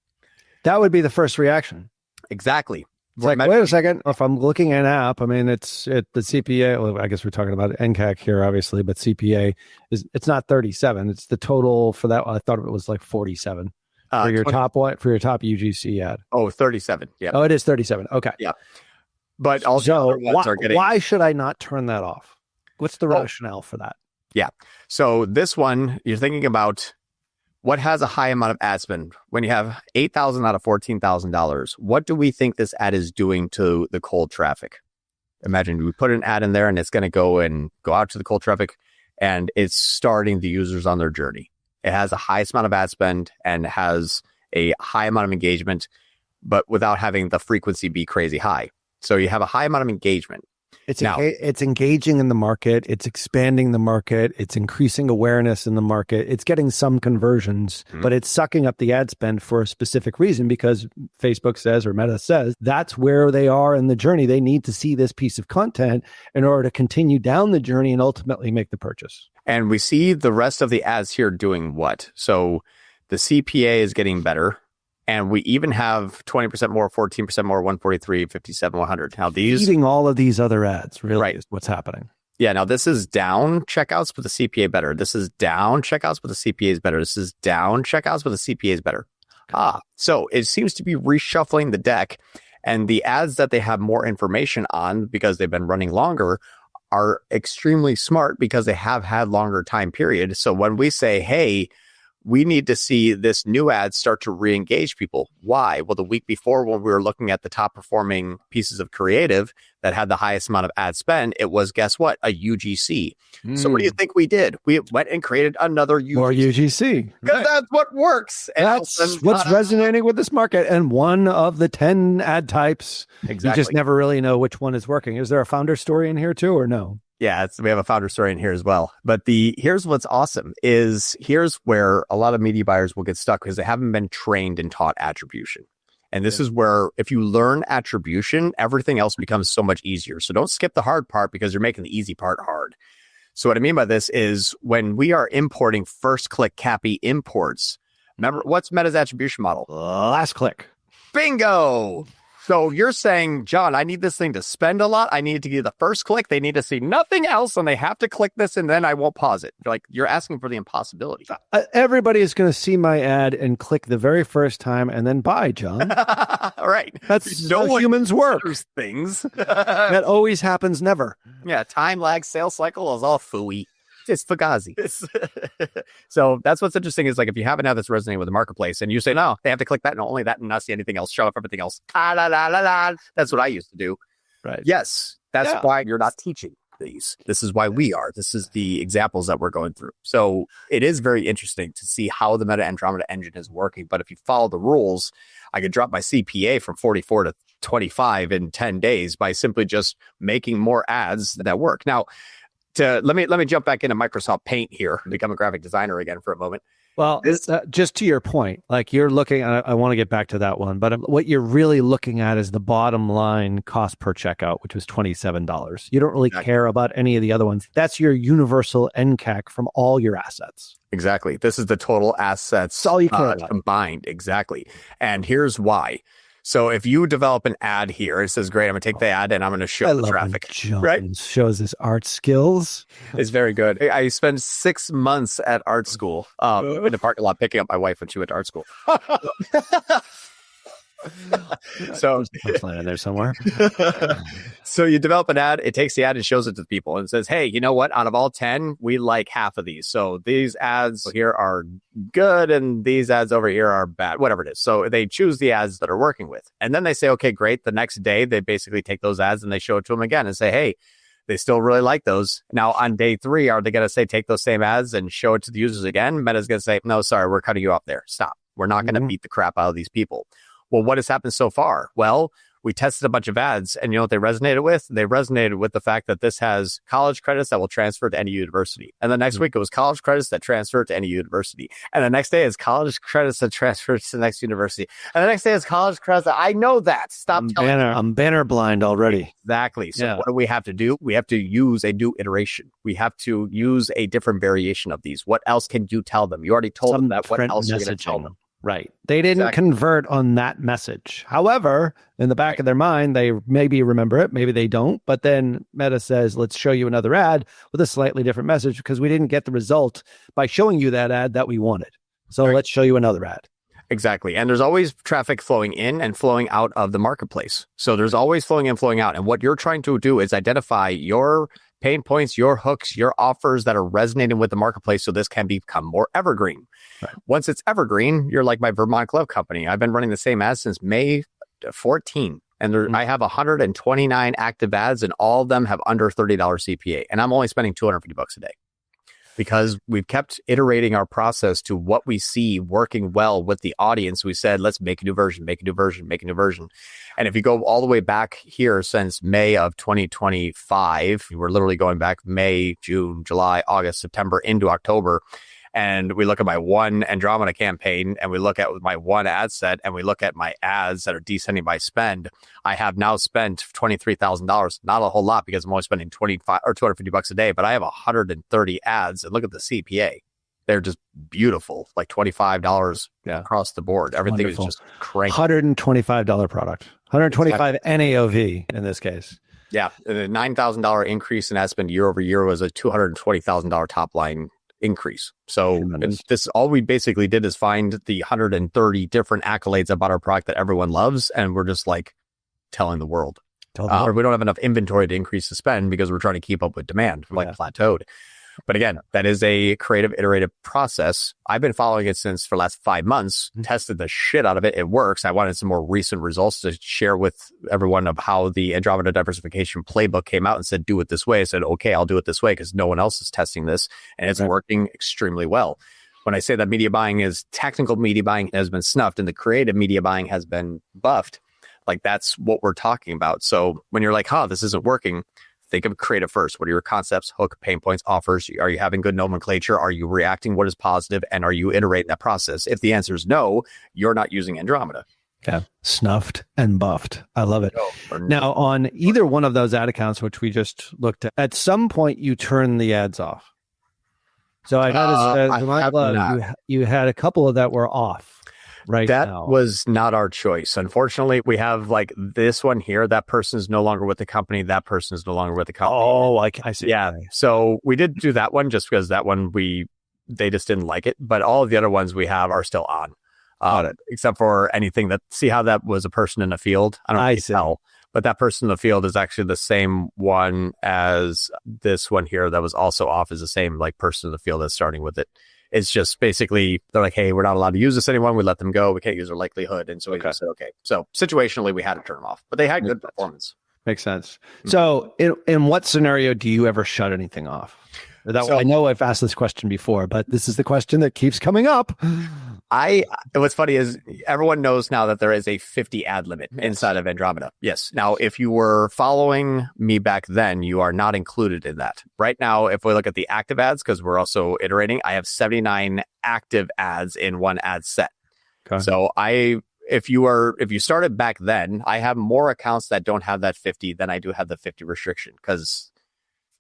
Speaker 2: That would be the first reaction.
Speaker 1: Exactly.
Speaker 2: It's like, wait a second. If I'm looking at an app, I mean, the CPA. Well, I guess we're talking about NCAC here, obviously, but CPA it's not 37. It's the total for that. I thought it was like 47 for your top what for your top UGC ad.
Speaker 1: Oh, 37. Yeah.
Speaker 2: Oh, it is 37. Okay.
Speaker 1: Yeah. But also,
Speaker 2: why should I not turn that off? What's the rationale for that?
Speaker 1: Yeah. So this one, you're thinking about. What has a high amount of ad spend? When you have $8,000 out of $14,000, what do we think this ad is doing to the cold traffic? Imagine we put an ad in there and it's going to go out to the cold traffic and it's starting the users on their journey. It has the highest amount of ad spend and has a high amount of engagement, but without having the frequency be crazy high. So you have a high amount of engagement.
Speaker 2: It's engaging in the market. It's expanding the market. It's increasing awareness in the market. It's getting some conversions, but it's sucking up the ad spend for a specific reason because Facebook says or Meta says that's where they are in the journey. They need to see this piece of content in order to continue down the journey and ultimately make the purchase. And
Speaker 1: we see the rest of the ads here doing what? So the CPA is getting better. And we even have 20% more, 14% more, 143, 57, 100. Now these
Speaker 2: eating all of these other ads, really, is what's happening.
Speaker 1: Yeah. Now this is down checkouts, but the CPA better. This is down checkouts, but the CPA is better. This is down checkouts, but the CPA is better. So it seems to be reshuffling the deck, and the ads that they have more information on because they've been running longer are extremely smart because they have had longer time period. So when we say, hey, we need to see this new ad start to re-engage people. Why? Well, the week before, when we were looking at the top performing pieces of creative that had the highest amount of ad spend, it was, guess what? A UGC. So what do you think we did? We went and created another UGC.
Speaker 2: More UGC.
Speaker 1: Because that's what works. And
Speaker 2: that's what's resonating with this market. And one of the 10 ad types,
Speaker 1: exactly.
Speaker 2: You just never really know which one is working. Is there a founder story in here too, or no?
Speaker 1: Yeah, we have a founder story in here as well. But here's what's awesome is here's where a lot of media buyers will get stuck because they haven't been trained and taught attribution. And this is where if you learn attribution, everything else becomes so much easier. So don't skip the hard part because you're making the easy part hard. So what I mean by this is when we are importing first click CAPI imports, remember what's Meta's attribution model?
Speaker 2: Last click.
Speaker 1: Bingo. So you're saying, John, I need this thing to spend a lot. I need to give the first click. They need to see nothing else and they have to click this and then I won't pause it. You're asking for the impossibility.
Speaker 2: Everybody is going to see my ad and click the very first time and then buy, John.
Speaker 1: All right.
Speaker 2: That's how humans work.
Speaker 1: Things.
Speaker 2: That always happens never.
Speaker 1: Yeah. Time lag, sales cycle is all phooey. It's Fugazi. So that's what's interesting is if you have an ad that's resonating with the marketplace and you say, no, they have to click that and only that and not see anything else, show up everything else. That's what I used to do.
Speaker 2: Right.
Speaker 1: Yes. That's why you're not teaching these. This is why we are. This is the examples that we're going through. So it is very interesting to see how the Meta Andromeda engine is working. But if you follow the rules, I could drop my CPA from 44 to 25 in 10 days by simply just making more ads that work. Now, let me jump back into Microsoft Paint here and become a graphic designer again for a moment.
Speaker 2: Well, just to your point, you're looking, I want to get back to that one, but what you're really looking at is the bottom line cost per checkout, which was $27. You don't really care about any of the other ones. That's your universal NCAC from all your assets.
Speaker 1: Exactly. This is the total assets
Speaker 2: That's all you care about.
Speaker 1: Combined. Exactly. And here's why. So if you develop an ad here, it says, great, I'm going to take the ad and I'm going to show the traffic.
Speaker 2: John shows his art skills.
Speaker 1: It's very good. I spent 6 months at art school in the parking lot picking up my wife when she went to art school. So
Speaker 2: in there somewhere.
Speaker 1: So you develop an ad, it takes the ad and shows it to the people and says, hey, you know what? Out of all 10, we like half of these. So these ads here are good and these ads over here are bad, whatever it is. So they choose the ads that are working with. And then they say, okay, great. The next day, they basically take those ads and they show it to them again and say, hey, they still really like those. Now on day 3, are they going to say, take those same ads and show it to the users again? Meta's going to say, no, sorry, we're cutting you off there. Stop. We're not going to beat the crap out of these people. Well, what has happened so far? Well, we tested a bunch of ads and you know what they resonated with? They resonated with the fact that this has college credits that will transfer to any university. And the next week it was college credits that transfer to any university. And the next day is college credits that transfer to the next university. And the next day is college credits. I know that.
Speaker 2: I'm banner blind already.
Speaker 1: Exactly. So what do we have to do? We have to use a new iteration. We have to use a different variation of these. What else can you tell them? You already told them that. What else are you going to tell them?
Speaker 2: Right. They didn't convert on that message. However, in the back of their mind, they maybe remember it, maybe they don't. But then Meta says, let's show you another ad with a slightly different message because we didn't get the result by showing you that ad that we wanted. So let's show you another ad.
Speaker 1: Exactly. And there's always traffic flowing in and flowing out of the marketplace. So there's always flowing in, flowing out. And what you're trying to do is identify your pain points, your hooks, your offers that are resonating with the marketplace so this can become more evergreen. Right. Once it's evergreen, you're like my Vermont Glove Company. I've been running the same ads since May 14. And I have 129 active ads and all of them have under $30 CPA. And I'm only spending $250 a day. Because we've kept iterating our process to what we see working well with the audience. We said, let's make a new version, make a new version, make a new version. And if you go all the way back here since May of 2025, we're literally going back May, June, July, August, September into October. And we look at my one Andromeda campaign and we look at my one ad set and we look at my ads that are descending by spend. I have now spent $23,000, not a whole lot because I'm only spending $25 or $250 a day, but I have 130 ads and look at the CPA. They're just beautiful, like $25 across the board. Everything is just cranked.
Speaker 2: $125 product, 125 NAOV in this case.
Speaker 1: Yeah. The $9,000 increase in ad spend year over year was a $220,000 top line increase. So this all we basically did is find the 130 different accolades about our product that everyone loves, and we're just like telling the world. Or we don't have enough inventory to increase the spend because we're trying to keep up with demand. We're like plateaued. But again, that is a creative iterative process. I've been following it since for the last 5 months, tested the shit out of it. It works. I wanted some more recent results to share with everyone of how the Andromeda diversification playbook came out and said, do it this way. I said, okay, I'll do it this way because no one else is testing this and it's working extremely well. When I say that media buying is technical media buying has been snuffed and the creative media buying has been buffed, like that's what we're talking about. So when you're like, this isn't working, think of creative first. What are your concepts, hook, pain points, offers? Are you having good nomenclature? Are you reacting what is positive? And are you iterating that process? If the answer is no, you're not using Andromeda.
Speaker 2: Yeah, snuffed and buffed. I love it. Now, on either one of those ad accounts, which we just looked at some point you turn the ads off. So I noticed you had a couple of that were off. Right.
Speaker 1: That
Speaker 2: now
Speaker 1: was not our choice. Unfortunately, we have like this one here. That person is no longer with the company. That person is no longer with the company.
Speaker 2: Oh, I see.
Speaker 1: Yeah. So we did do that one just because that one they just didn't like it. But all of the other ones we have are still on.
Speaker 2: Got it.
Speaker 1: Except for anything see how that was a person in the field. I don't know if you can tell, but that person in the field is actually the same one as this one here that was also off is the same like person in the field that's starting with it. It's just basically, they're like, hey, we're not allowed to use this anymore. We let them go. We can't use their likelihood. And so we just said, okay. So situationally, we had to turn them off. But they had good performance.
Speaker 2: Makes sense. So in what scenario do you ever shut anything off? I know I've asked this question before, but this is the question that keeps coming up.
Speaker 1: What's funny is everyone knows now that there is a 50 ad limit inside of Andromeda. Yes. Now, if you were following me back then, you are not included in that. Right now, if we look at the active ads, because we're also iterating, I have 79 active ads in one ad set. Okay. So if you started back then, I have more accounts that don't have that 50 than I do have the 50 restriction. Because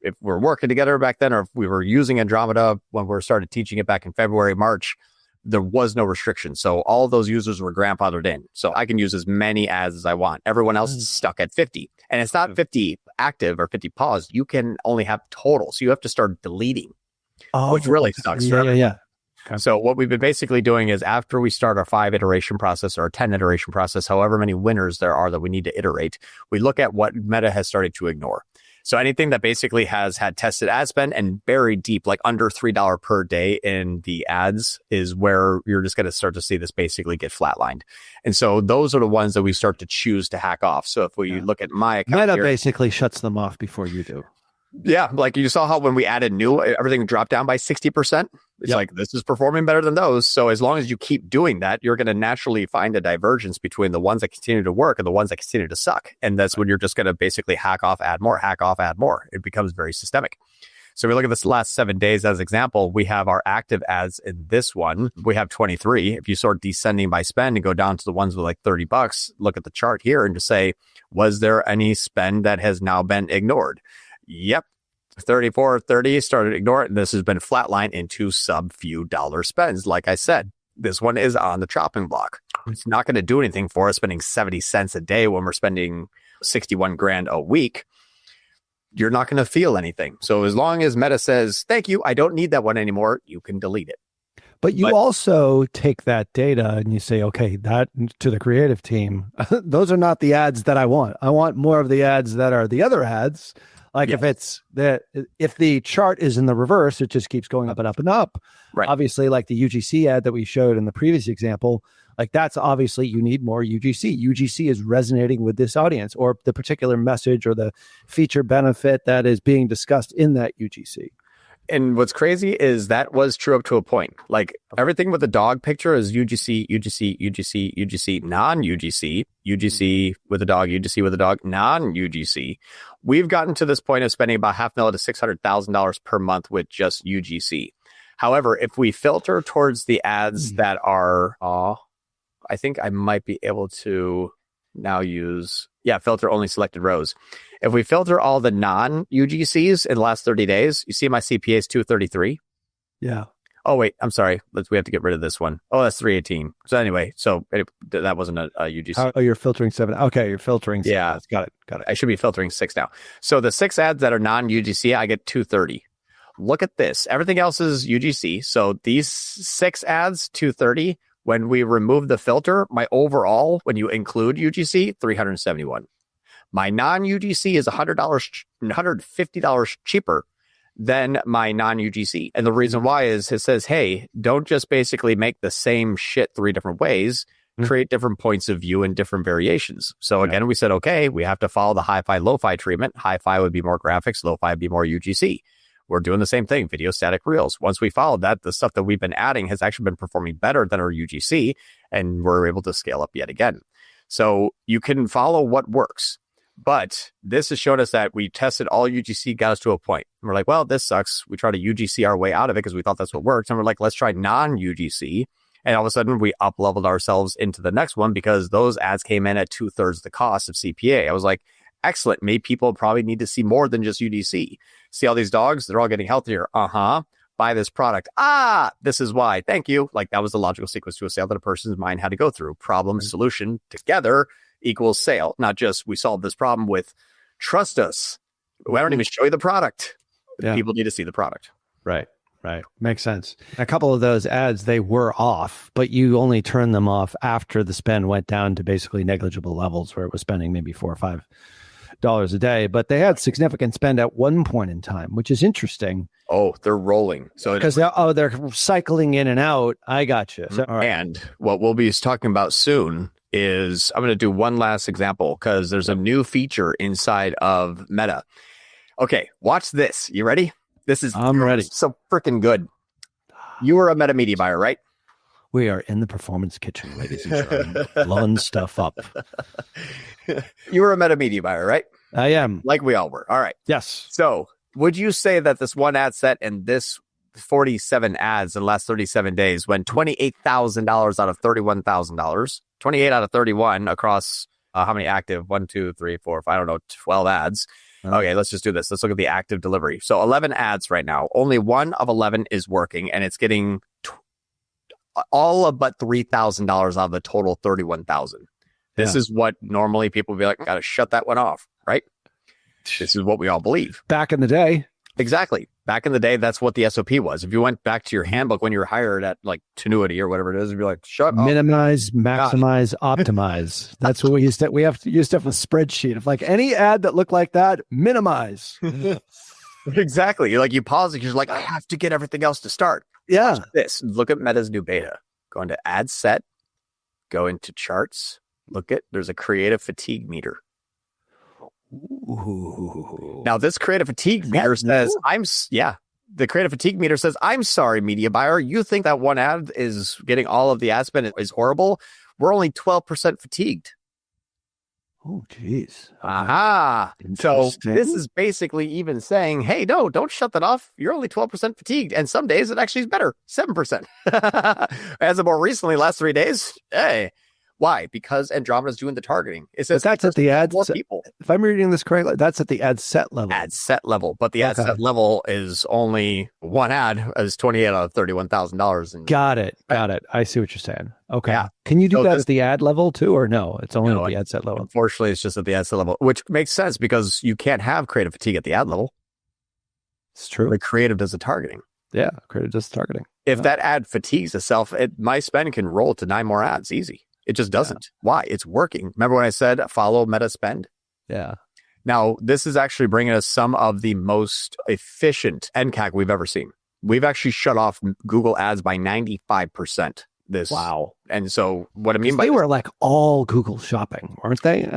Speaker 1: if we're working together back then, or if we were using Andromeda when we started teaching it back in February, March, there was no restriction. So all of those users were grandfathered in. So I can use as many ads as I want. Everyone else is stuck at 50. And it's not 50 active or 50 paused. You can only have total. So you have to start deleting, which really sucks.
Speaker 2: Yeah. Okay.
Speaker 1: So what we've been basically doing is after we start our 5 iteration process or 10 iteration process, however many winners there are that we need to iterate, we look at what Meta has started to ignore. So anything that basically has had tested ad spend and buried deep, like under $3 per day in the ads is where you're just going to start to see this basically get flatlined. And so those are the ones that we start to choose to hack off. So if we look at my account
Speaker 2: Meta basically shuts them off before you do.
Speaker 1: Yeah. Like you saw how when we added new, everything dropped down by 60%. It's like, this is performing better than those. So as long as you keep doing that, you're going to naturally find a divergence between the ones that continue to work and the ones that continue to suck. And that's when you're just going to basically hack off, add more. It becomes very systemic. So we look at this last 7 days as example, we have our active ads in this one. We have 23. If you sort descending by spend and go down to the ones with like $30, look at the chart here and just say, was there any spend that has now been ignored? Yep. 34, 30 started to ignore it. And this has been flatlined into sub few dollar spends. Like I said, this one is on the chopping block. It's not going to do anything for us spending 70 cents a day when we're spending 61 grand a week. You're not going to feel anything. So as long as Meta says, thank you, I don't need that one anymore, you can delete it.
Speaker 2: But you also take that data and you say, okay, that to the creative team, those are not the ads that I want. I want more of the ads that are the other ads. Like if the chart is in the reverse, it just keeps going up and up and up.
Speaker 1: Right.
Speaker 2: Obviously, like the UGC ad that we showed in the previous example, like that's obviously you need more UGC. UGC is resonating with this audience or the particular message or the feature benefit that is being discussed in that UGC.
Speaker 1: And what's crazy is that was true up to a point. Like everything with the dog picture is UGC, UGC, UGC, UGC, non-UGC, UGC with a dog, UGC with a dog, non-UGC. We've gotten to this point of spending about $500,000 to $600,000 per month with just UGC. However, if we filter towards the ads that are, I think I might be able to now use, filter only selected rows. If we filter all the non-UGCs in the last 30 days, you see my CPA is 233.
Speaker 2: Yeah.
Speaker 1: Oh, wait, I'm sorry. We have to get rid of this one. Oh, that's 318. So anyway, that wasn't a UGC.
Speaker 2: You're filtering 7. Okay, you're filtering 6.
Speaker 1: Yeah.
Speaker 2: Got it.
Speaker 1: I should be filtering 6 now. So the 6 ads that are non-UGC, I get 230. Look at this. Everything else is UGC. So these 6 ads, 230. When we remove the filter, my overall, when you include UGC, 371. My non-UGC is $150 cheaper than my non-UGC. And the reason why is it says, hey, don't just basically make the same shit 3 different ways, create different points of view and different variations. So again, we said, okay, we have to follow the hi-fi, lo-fi treatment. Hi-fi would be more graphics, lo-fi would be more UGC. We're doing the same thing, video static reels. Once we followed that, the stuff that we've been adding has actually been performing better than our UGC, and we're able to scale up yet again. So you can follow what works. But this has shown us that we tested all UGC, got us to a point. And we're like, well, this sucks. We try to UGC our way out of it because we thought that's what works. And we're like, let's try non-UGC. And all of a sudden, we up-leveled ourselves into the next one because those ads came in at 2/3 the cost of CPA. I was like, excellent. Maybe people probably need to see more than just UGC. See all these dogs? They're all getting healthier. Buy this product. This is why. Thank you. Like that was the logical sequence to a sale that a person's mind had to go through. Problem, solution together equals sale. Not just we solved this problem with trust us. I don't even show you the product. People need to see the product.
Speaker 2: Right. Makes sense. A couple of those ads, they were off, but you only turned them off after the spend went down to basically negligible levels where it was spending maybe $4 or $5 a day. But they had significant spend at one point in time, which is interesting.
Speaker 1: Oh, they're rolling. So
Speaker 2: because they're cycling in and out. I got you. So,
Speaker 1: and what we'll be talking about soon is I'm going to do one last example because there's a new feature inside of Meta. Okay, watch this. You ready? I'm ready. So freaking good. You were a Meta media buyer, right?
Speaker 2: We are in the performance kitchen, ladies and gentlemen, blowing stuff up.
Speaker 1: You were a Meta media buyer, right?
Speaker 2: I am.
Speaker 1: Like we all were. All right.
Speaker 2: Yes.
Speaker 1: So would you say that this one ad set and this 47 ads in the last 37 days went $28,000 out of $31,000, 28 out of 31 across how many active? 1, 2, 3, 4, 5, I don't know, 12 ads. Okay, let's just do this. Let's look at the active delivery. So 11 ads right now. Only 1 of 11 is working, and it's getting all of but $3,000 out of the total 31,000. This is what normally people would be like, got to shut that one off, right? This is what we all believe.
Speaker 2: Back in the day.
Speaker 1: Exactly. Back in the day, that's what the SOP was. If you went back to your handbook when you were hired at like Tenuity or whatever it is, you'd be like, shut up.
Speaker 2: Minimize, maximize, optimize. That's what we used to. We used to have a spreadsheet of like any ad that looked like that, minimize.
Speaker 1: Exactly. You're like, you pause it. You're like, I have to get everything else to start.
Speaker 2: Yeah.
Speaker 1: Watch this. Look at Meta's new beta. Go into ad set, go into charts. There's a creative fatigue meter.
Speaker 2: Ooh.
Speaker 1: Now, this creative fatigue meter says, the creative fatigue meter says, I'm sorry, media buyer. You think that one ad is getting all of the ad spend is horrible. We're only 12% fatigued.
Speaker 2: Oh, geez.
Speaker 1: So this is basically even saying, hey, no, don't shut that off. You're only 12% fatigued. And some days it actually is better, 7%. As of more recently, last 3 days, hey. Why? Because Andromeda's doing the targeting. It says
Speaker 2: that's at the ad set.
Speaker 1: People.
Speaker 2: If I'm reading this correctly, that's at the ad set level.
Speaker 1: Ad set level, but the ad set level is only one ad as 28 out of $31,000.
Speaker 2: Got it. I see what you're saying. Okay. Yeah. Can you do that at the ad level too, or no? It's only at the ad set level.
Speaker 1: Unfortunately, it's just at the ad set level, which makes sense because you can't have creative fatigue at the ad level.
Speaker 2: It's true.
Speaker 1: The creative does the targeting.
Speaker 2: Yeah, creative does the targeting.
Speaker 1: If that ad fatigues itself, my spend can roll to 9 more ads easy. It just doesn't. Why? It's working. Remember when I said follow Meta spend?
Speaker 2: Yeah.
Speaker 1: Now, this is actually bringing us some of the most efficient NCAC we've ever seen. We've actually shut off Google ads by 95%.
Speaker 2: Wow.
Speaker 1: And so what I mean by
Speaker 2: they were like all Google shopping, weren't they?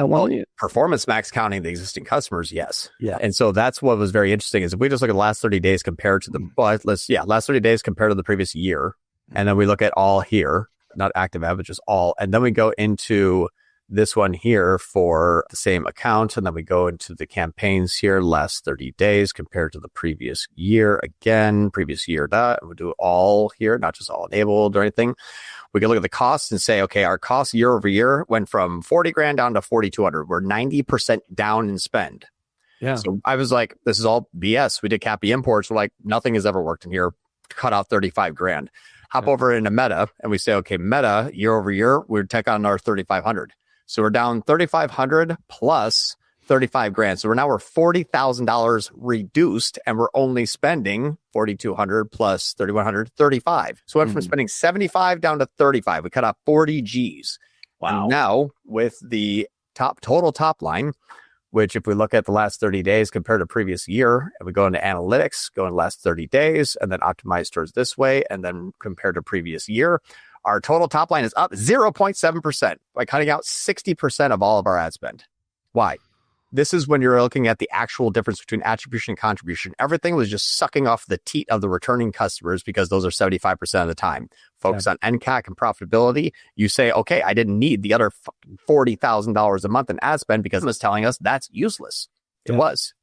Speaker 1: Performance max counting the existing customers, yes.
Speaker 2: Yeah.
Speaker 1: And so that's what was very interesting is if we just look at the last 30 days compared to last 30 days compared to the previous year, and then we look at all here, not active ad, but just all, and then we go into this one here for the same account, and then we go into the campaigns here, last 30 days compared to the previous year, again, previous year, and we'll do all here, not just all enabled or anything. We can look at the costs and say, okay, our costs year over year went from 40 grand down to 4,200. We're 90% down in spend.
Speaker 2: Yeah.
Speaker 1: So I was like, this is all BS. We did CAPI imports. We're like, nothing has ever worked in here. Cut out 35 grand. Hop over into Meta and we say, okay, Meta year over year, we're take on our 3,500. So we're down 3,500 plus 35 grand. So we're $40,000 reduced and we're only spending 4,200 plus 3,100, 35. So we went from spending 75 down to 35. We cut out 40 G's.
Speaker 2: Wow.
Speaker 1: And now with the total top line, which if we look at the last 30 days compared to previous year, and we go into analytics, go into the last 30 days, and then optimize towards this way, and then compared to previous year, our total top line is up 0.7% by cutting out 60% of all of our ad spend. Why? This is when you're looking at the actual difference between attribution and contribution. Everything was just sucking off the teat of the returning customers because those are 75% of the time. Focus on NCAC and profitability. You say, okay, I didn't need the other $40,000 a month in ad spend because it was telling us that's useless. It was.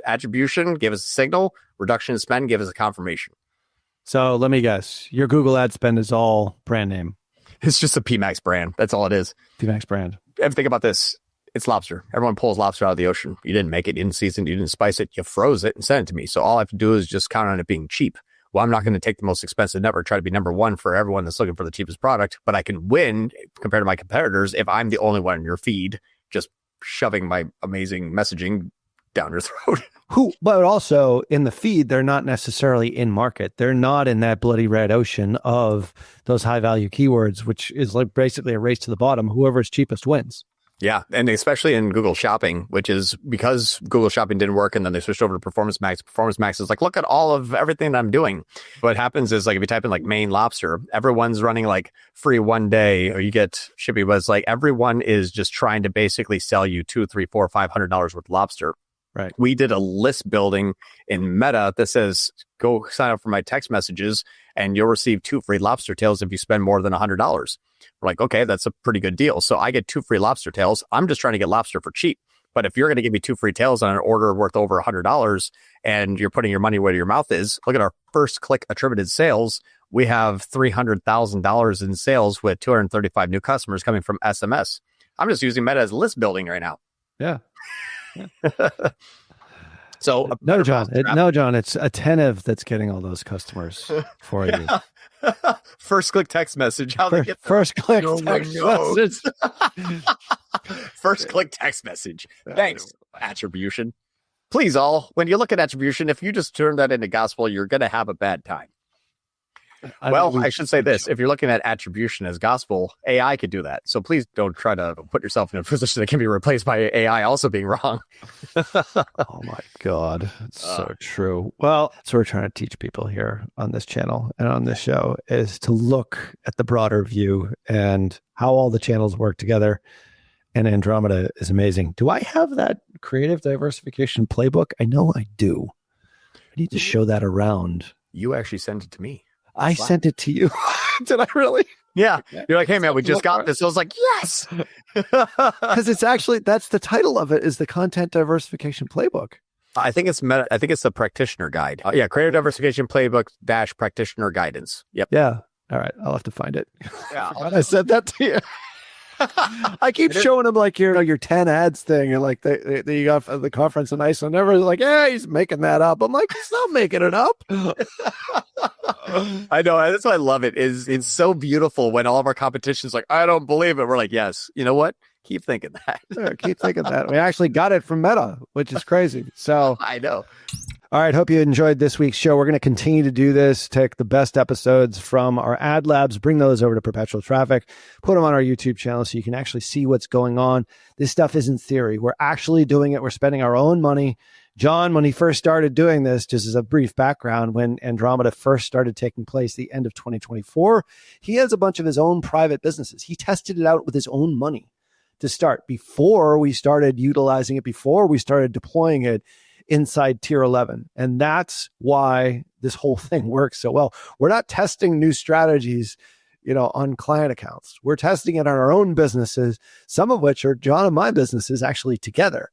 Speaker 1: Attribution gave us a signal. Reduction in spend gave us a confirmation.
Speaker 2: So let me guess. Your Google ad spend is all brand name.
Speaker 1: It's just a PMAX brand. That's all it is.
Speaker 2: PMAX brand.
Speaker 1: And think about this. It's lobster. Everyone pulls lobster out of the ocean. You didn't make it, you didn't season it, you didn't spice it, you froze it and sent it to me. So all I have to do is just count on it being cheap. Well, I'm not going to take the most expensive network, try to be number one for everyone that's looking for the cheapest product, but I can win compared to my competitors if I'm the only one in your feed just shoving my amazing messaging down your throat.
Speaker 2: But also in the feed, they're not necessarily in market. They're not in that bloody red ocean of those high value keywords, which is like basically a race to the bottom. Whoever's cheapest wins.
Speaker 1: Yeah. And especially in Google Shopping, which is because Google Shopping didn't work and then they switched over to Performance Max. Performance Max is like, look at all of everything that I'm doing. What happens is like, if you type in like Maine lobster, everyone's running like free 1 day or you get shipping, but it's like everyone is just trying to basically sell you $200, $300, $400, $500 worth of lobster.
Speaker 2: Right.
Speaker 1: We did a list building in Meta that says, go sign up for my text messages and you'll receive 2 free lobster tails if you spend more than $100. We're like, okay, that's a pretty good deal. So I get 2 free lobster tails. I'm just trying to get lobster for cheap. But if you're going to give me 2 free tails on an order worth over $100 and you're putting your money where your mouth is, look at our first click attributed sales. We have $300,000 in sales with 235 new customers coming from SMS. I'm just using Meta as list building right now.
Speaker 2: Yeah.
Speaker 1: So
Speaker 2: no, John, it's Attentive that's getting all those customers for you.
Speaker 1: First click text message.
Speaker 2: First click text message.
Speaker 1: First click text message. Thanks, Attribution. Please all, when you look at Attribution, if you just turn that into gospel, you're going to have a bad time. I should say this. If you're looking at attribution as gospel, AI could do that. So please don't try to put yourself in a position that can be replaced by AI also being wrong.
Speaker 2: Oh my God. It's so true. Well, that's what we're trying to teach people here on this channel and on this show is to look at the broader view and how all the channels work together. And Andromeda is amazing. Do I have that creative diversification playbook? I know I do. I need to show that around.
Speaker 1: You actually sent it to me.
Speaker 2: I sent it to you. Did I really?
Speaker 1: Yeah. You're like, hey man, we just got this. I was like, yes.
Speaker 2: Because it's actually, that's the title of it is the content diversification playbook.
Speaker 1: I think it's the practitioner guide. Creative diversification playbook -- practitioner guidance. Yep.
Speaker 2: Yeah. All right. I'll have to find it.
Speaker 1: Yeah.
Speaker 2: I said that to you. I keep showing them like your 10 ads thing and like you got the conference in Iceland. Everyone's like, yeah, he's making that up. I'm like, he's not making it up.
Speaker 1: I know. That's why I love it. It's so beautiful when all of our competition's like, I don't believe it. We're like, yes. You know what? Keep thinking that.
Speaker 2: Yeah, keep thinking that. We actually got it from Meta, which is crazy. So
Speaker 1: I know.
Speaker 2: All right. Hope you enjoyed this week's show. We're going to continue to do this, take the best episodes from our ad labs, bring those over to Perpetual Traffic, put them on our YouTube channel so you can actually see what's going on. This stuff isn't theory. We're actually doing it. We're spending our own money. John, when he first started doing this, just as a brief background, when Andromeda first started taking place the end of 2024, he has a bunch of his own private businesses. He tested it out with his own money to start before we started utilizing it, before we started deploying it inside tier 11. And that's why this whole thing works so well. We're not testing new strategies, on client accounts. We're testing it on our own businesses, some of which are John and my businesses actually together.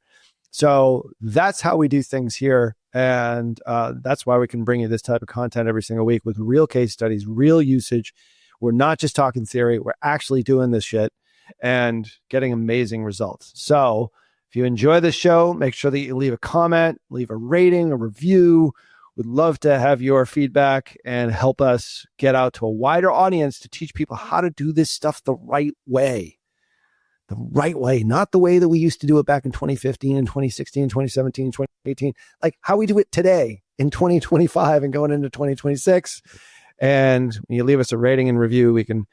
Speaker 2: So that's how we do things here. And that's why we can bring you this type of content every single week with real case studies, real usage. We're not just talking theory. We're actually doing this shit and getting amazing results. So if you enjoy this show, make sure that you leave a comment, leave a rating, a review. We'd love to have your feedback and help us get out to a wider audience to teach people how to do this stuff the right way. The right way, not the way that we used to do it back in 2015 and 2016, 2017, 2018, like how we do it today in 2025 and going into 2026. And when you leave us a rating and review, we can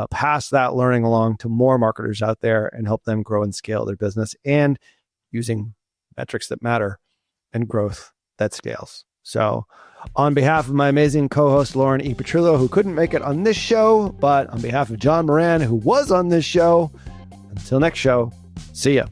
Speaker 2: pass that learning along to more marketers out there and help them grow and scale their business and using metrics that matter, and growth that scales. So on behalf of my amazing co-host, Lauren E. Petrillo, who couldn't make it on this show, but on behalf of John Moran, who was on this show, until next show, see ya.